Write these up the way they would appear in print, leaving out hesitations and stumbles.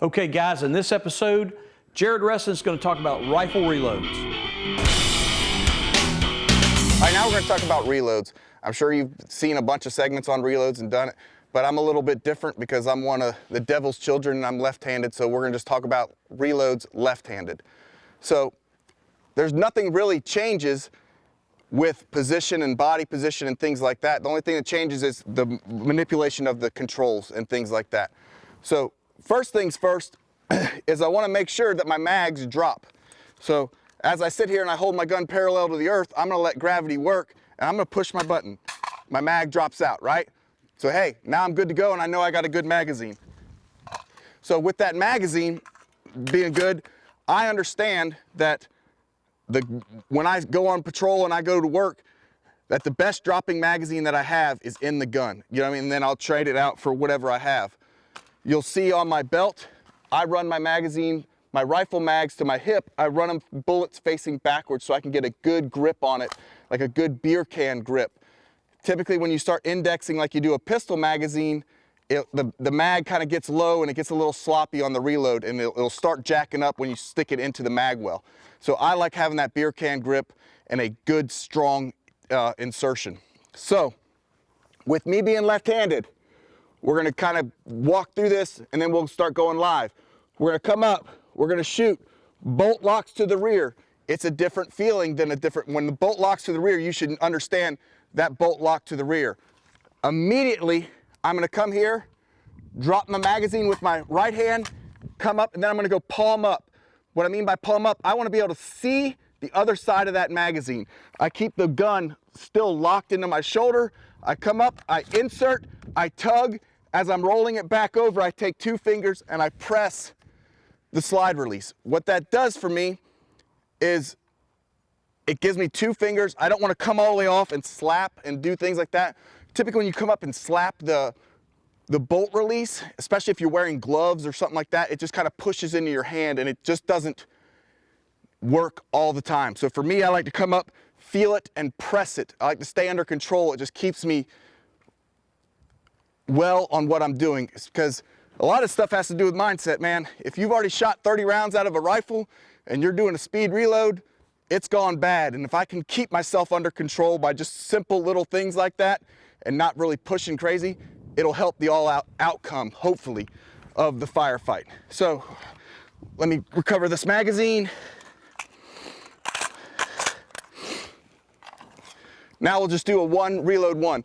Okay guys, in this episode, Jared Reston is going to talk about rifle reloads. All right, now we're going to talk about reloads. I'm sure you've seen a bunch of segments on reloads and done it, but I'm a little bit different because I'm one of the devil's children and I'm left-handed, so we're going to just talk about reloads left-handed. So there's nothing really changes with position and body position and things like that. The only thing that changes is the manipulation of the controls and things like that. So first things first is I want to make sure that my mags drop. So as I sit here and I hold my gun parallel to the earth, I'm going to let gravity work and I'm going to push my button. My mag drops out, right? So hey, now I'm good to go and I know I got a good magazine. So with that magazine being good, I understand that when I go on patrol and I go to work, that the best dropping magazine that I have is in the gun. You know what I mean? And then I'll trade it out for whatever I have. You'll see on my belt, I run my magazine, my rifle mags to my hip, I run them bullets facing backwards so I can get a good grip on it, like a good beer can grip. Typically when you start indexing like you do a pistol magazine, the mag kind of gets low and it gets a little sloppy on the reload and it'll start jacking up when you stick it into the mag well. So I like having that beer can grip and a good strong insertion. So with me being left-handed, we're gonna kind of walk through this and then we'll start going live. We're gonna come up, we're gonna shoot, bolt locks to the rear. It's a different feeling than when the bolt locks to the rear, you should understand that bolt lock to the rear. Immediately, I'm gonna come here, drop my magazine with my right hand, come up, and then I'm gonna go palm up. What I mean by palm up, I wanna be able to see the other side of that magazine. I keep the gun still locked into my shoulder. I come up, I insert, I tug. As I'm rolling it back over, I take 2 fingers and I press the slide release. What that does for me is it gives me 2 fingers. I don't want to come all the way off and slap and do things like that. Typically when you come up and slap the bolt release, especially if you're wearing gloves or something like that, it just kind of pushes into your hand and it just doesn't work all the time. So for me, I like to come up, feel it, and press it. I like to stay under control. It just keeps me well on what I'm doing, because a lot of stuff has to do with mindset, man. If you've already shot 30 rounds out of a rifle and you're doing a speed reload, it's gone bad. And if I can keep myself under control by just simple little things like that and not really pushing crazy, it'll help the all-out outcome, hopefully, of the firefight. So let me recover this magazine. Now we'll just do a reload one.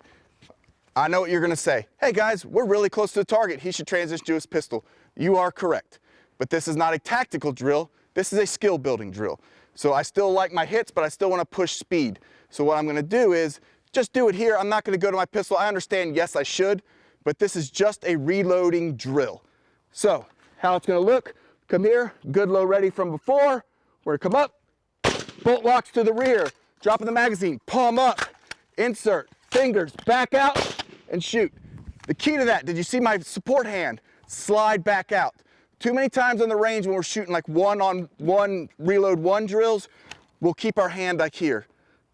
I know what you're gonna say. Hey guys, we're really close to the target. He should transition to his pistol. You are correct. But this is not a tactical drill. This is a skill building drill. So I still like my hits, but I still wanna push speed. So what I'm gonna do is just do it here. I'm not gonna go to my pistol. I understand, yes, I should, but this is just a reloading drill. So how it's gonna look, come here, good low ready from before. We're gonna come up, bolt locks to the rear, dropping the magazine, palm up, insert, fingers, back out, and shoot. The key to that, did you see my support hand? Slide back out. Too many times on the range when we're shooting like one-on-one, reload one drills, we'll keep our hand like here.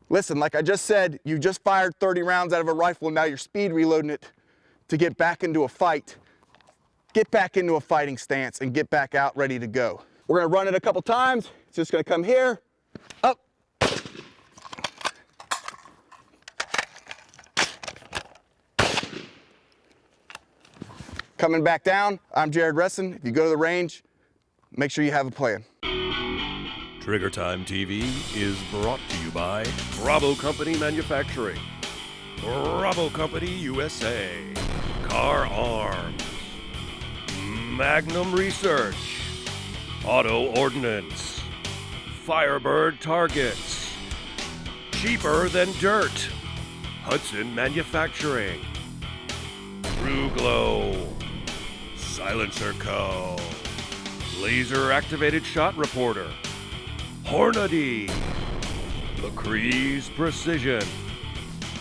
Listen, like I just said, you just fired 30 rounds out of a rifle and now you're speed reloading it to get back into a fight. Get back into a fighting stance and get back out ready to go. We're gonna run it a couple times. It's just gonna come here, up, coming back down. I'm Jared Reston. If you go to the range, make sure you have a plan. Trigger Time TV is brought to you by Bravo Company Manufacturing, Bravo Company USA, Car Arms, Magnum Research, Auto Ordnance, Firebird Targets, Cheaper Than Dirt, Hudson Manufacturing, True Glow, Silencer Co., Laser Activated Shot Reporter, Hornady, LaCrease Precision,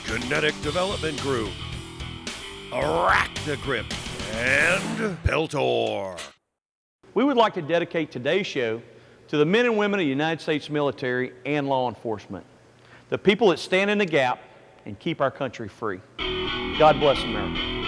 Genetic Development Group, Arachnagrip, and Peltor. We would like to dedicate today's show to the men and women of the United States military and law enforcement, the people that stand in the gap and keep our country free. God bless America.